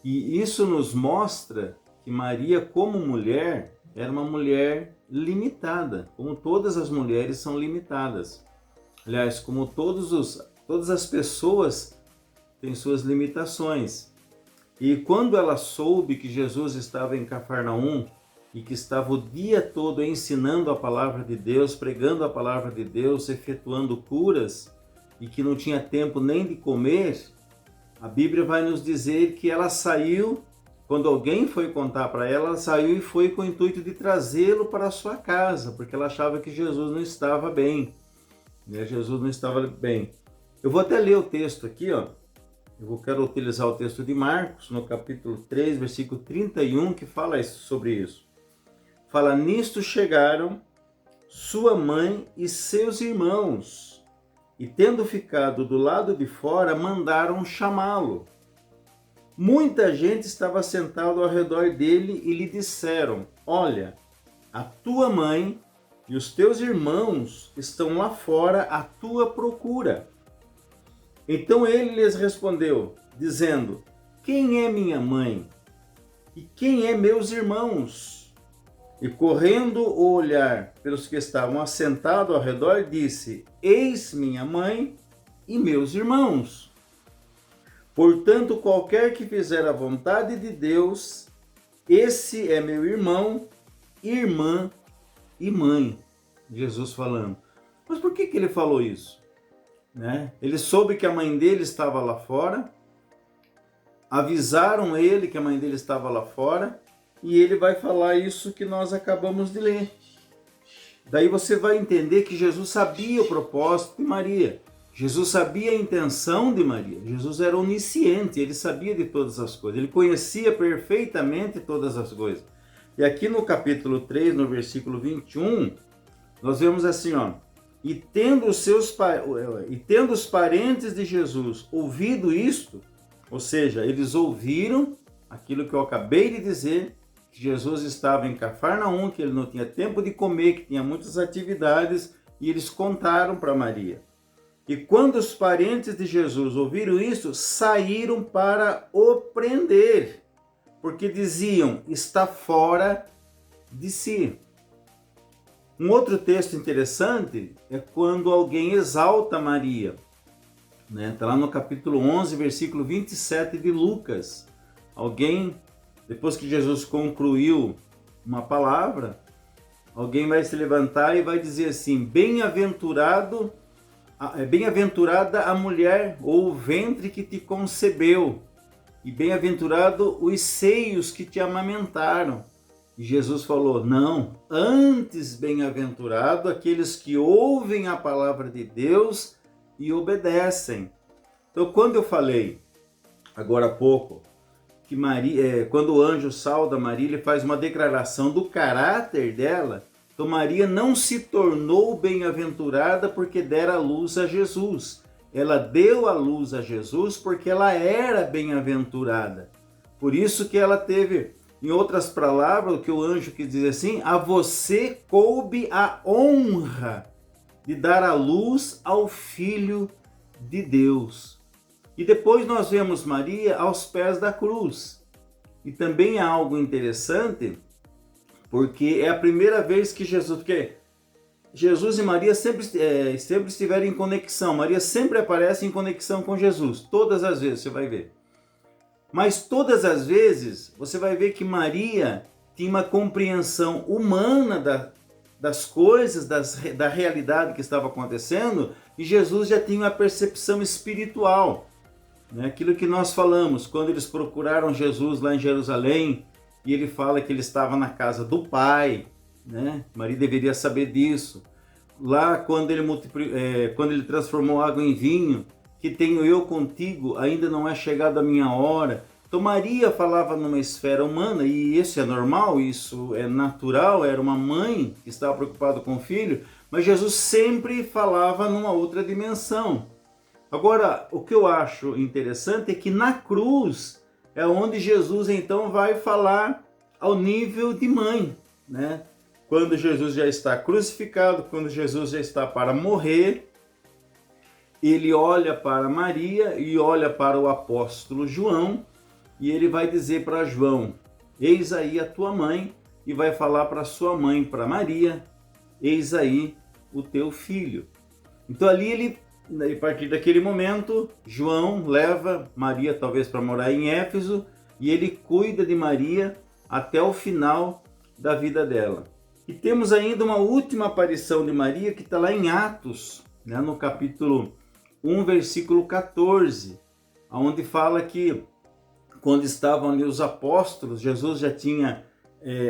E isso nos mostra que Maria, como mulher, era uma mulher limitada, como todas as mulheres são limitadas. Aliás, como todas as pessoas têm suas limitações. E quando ela soube que Jesus estava em Cafarnaum e que estava o dia todo ensinando a palavra de Deus, pregando a palavra de Deus, efetuando curas, e que não tinha tempo nem de comer, a Bíblia vai nos dizer que ela saiu, quando alguém foi contar para ela, ela saiu e foi com o intuito de trazê-lo para a sua casa, porque ela achava que Jesus não estava bem. Jesus não estava bem. Eu vou até ler o texto aqui, ó. Eu quero utilizar o texto de Marcos, no capítulo 3, versículo 31, que fala sobre isso. Fala, nisto chegaram sua mãe e seus irmãos, e tendo ficado do lado de fora, mandaram chamá-lo. Muita gente estava sentada ao redor dele e lhe disseram, olha, a tua mãe e os teus irmãos estão lá fora à tua procura. Então ele lhes respondeu, dizendo, quem é minha mãe? E quem é meus irmãos? E correndo o olhar pelos que estavam assentados ao redor, disse, eis minha mãe e meus irmãos. Portanto, qualquer que fizer a vontade de Deus, esse é meu irmão, irmã e mãe. Jesus falando. Mas por que ele falou isso? Ele soube que a mãe dele estava lá fora, avisaram ele que a mãe dele estava lá fora, e ele vai falar isso que nós acabamos de ler. Daí você vai entender que Jesus sabia o propósito de Maria, Jesus sabia a intenção de Maria, Jesus era onisciente, ele sabia de todas as coisas, ele conhecia perfeitamente todas as coisas. E aqui no capítulo 3, no versículo 21, nós vemos assim, ó, e tendo os parentes de Jesus ouvido isto, ou seja, eles ouviram aquilo que eu acabei de dizer, que Jesus estava em Cafarnaum, que ele não tinha tempo de comer, que tinha muitas atividades, e eles contaram para Maria. E quando os parentes de Jesus ouviram isso, saíram para o prender, porque diziam, está fora de si. Um outro texto interessante é quando alguém exalta Maria. Está lá no capítulo 11, versículo 27 de Lucas. Alguém, depois que Jesus concluiu uma palavra, alguém vai se levantar e vai dizer assim, bem-aventurada a mulher ou o ventre que te concebeu, e bem-aventurado os seios que te amamentaram. E Jesus falou, não, antes bem-aventurado aqueles que ouvem a palavra de Deus e obedecem. Então, quando eu falei, agora há pouco, que Maria, quando o anjo sauda Maria, ele faz uma declaração do caráter dela, então Maria não se tornou bem-aventurada porque dera luz a Jesus. Ela deu a luz a Jesus porque ela era bem-aventurada. Por isso que ela teve... Em outras palavras, o que o anjo quis dizer assim, a você coube a honra de dar a luz ao Filho de Deus. E depois nós vemos Maria aos pés da cruz. E também é algo interessante, porque é a primeira vez que porque Jesus e Maria sempre estiveram em conexão. Maria sempre aparece em conexão com Jesus, todas as vezes você vai ver. Mas todas as vezes você vai ver que Maria tinha uma compreensão humana das coisas, da realidade que estava acontecendo, e Jesus já tinha uma percepção espiritual. Aquilo que nós falamos, quando eles procuraram Jesus lá em Jerusalém, e ele fala que ele estava na casa do Pai, Maria deveria saber disso. Lá quando ele transformou água em vinho, que tenho eu contigo, ainda não é chegada a minha hora. Então Maria falava numa esfera humana, e isso é normal, isso é natural, era uma mãe que estava preocupada com o filho, mas Jesus sempre falava numa outra dimensão. Agora, o que eu acho interessante é que na cruz é onde Jesus então vai falar ao nível de mãe, Quando Jesus já está crucificado, quando Jesus já está para morrer, ele olha para Maria e olha para o apóstolo João, e ele vai dizer para João: eis aí a tua mãe, e vai falar para sua mãe, para Maria: eis aí o teu filho. Então ali a partir daquele momento, João leva Maria talvez para morar em Éfeso, e ele cuida de Maria até o final da vida dela. E temos ainda uma última aparição de Maria que está lá em Atos, né, no capítulo 1, versículo 14, onde fala que quando estavam ali os apóstolos, Jesus já tinha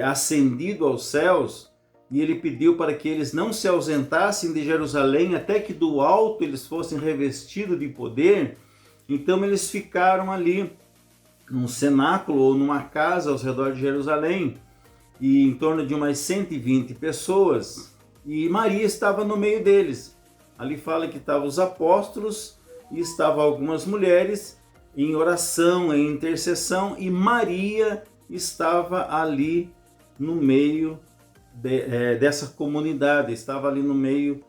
ascendido aos céus, e ele pediu para que eles não se ausentassem de Jerusalém até que do alto eles fossem revestidos de poder. Então eles ficaram ali num cenáculo ou numa casa ao redor de Jerusalém, e em torno de umas 120 pessoas, e Maria estava no meio deles. Ali fala que estavam os apóstolos e estavam algumas mulheres em oração, em intercessão, e Maria estava ali no meio dessa comunidade, estava ali no meio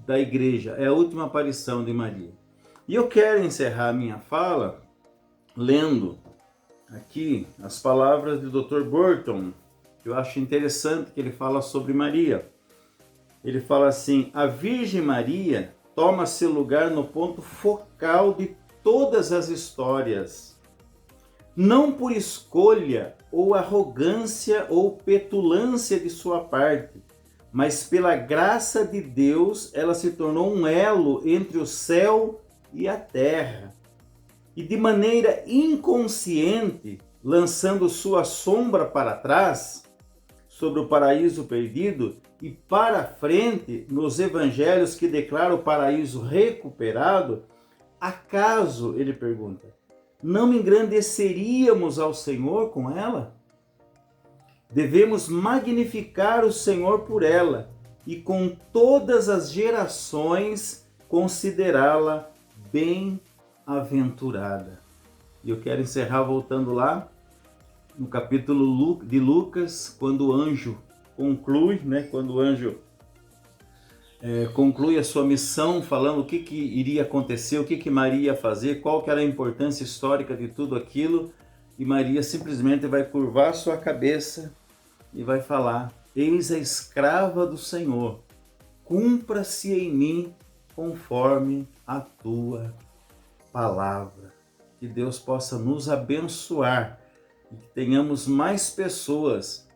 da igreja. É a última aparição de Maria. E eu quero encerrar a minha fala lendo aqui as palavras do Dr. Burton, que eu acho interessante, que ele fala sobre Maria. Ele fala assim: a Virgem Maria toma seu lugar no ponto focal de todas as histórias, não por escolha ou arrogância ou petulância de sua parte, mas pela graça de Deus ela se tornou um elo entre o céu e a terra. E de maneira inconsciente, lançando sua sombra para trás, sobre o paraíso perdido, e para frente, nos evangelhos que declaram o paraíso recuperado, acaso, ele pergunta, não engrandeceríamos ao Senhor com ela? Devemos magnificar o Senhor por ela e com todas as gerações considerá-la bem-aventurada. E eu quero encerrar voltando lá no capítulo de Lucas, quando o anjo conclui, quando o anjo conclui a sua missão, falando o que iria acontecer, o que Maria ia fazer, qual que era a importância histórica de tudo aquilo, e Maria simplesmente vai curvar sua cabeça e vai falar: eis a escrava do Senhor, cumpra-se em mim conforme a tua palavra. Que Deus possa nos abençoar e que tenhamos mais pessoas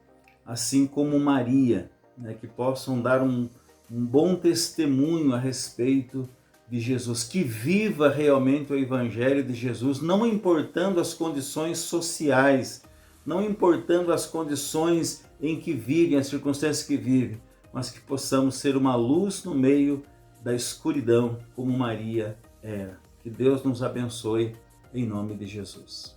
assim como Maria, que possam dar um bom testemunho a respeito de Jesus, que viva realmente o Evangelho de Jesus, não importando as condições sociais, não importando as condições em que vivem, as circunstâncias que vivem, mas que possamos ser uma luz no meio da escuridão, como Maria era. Que Deus nos abençoe, em nome de Jesus.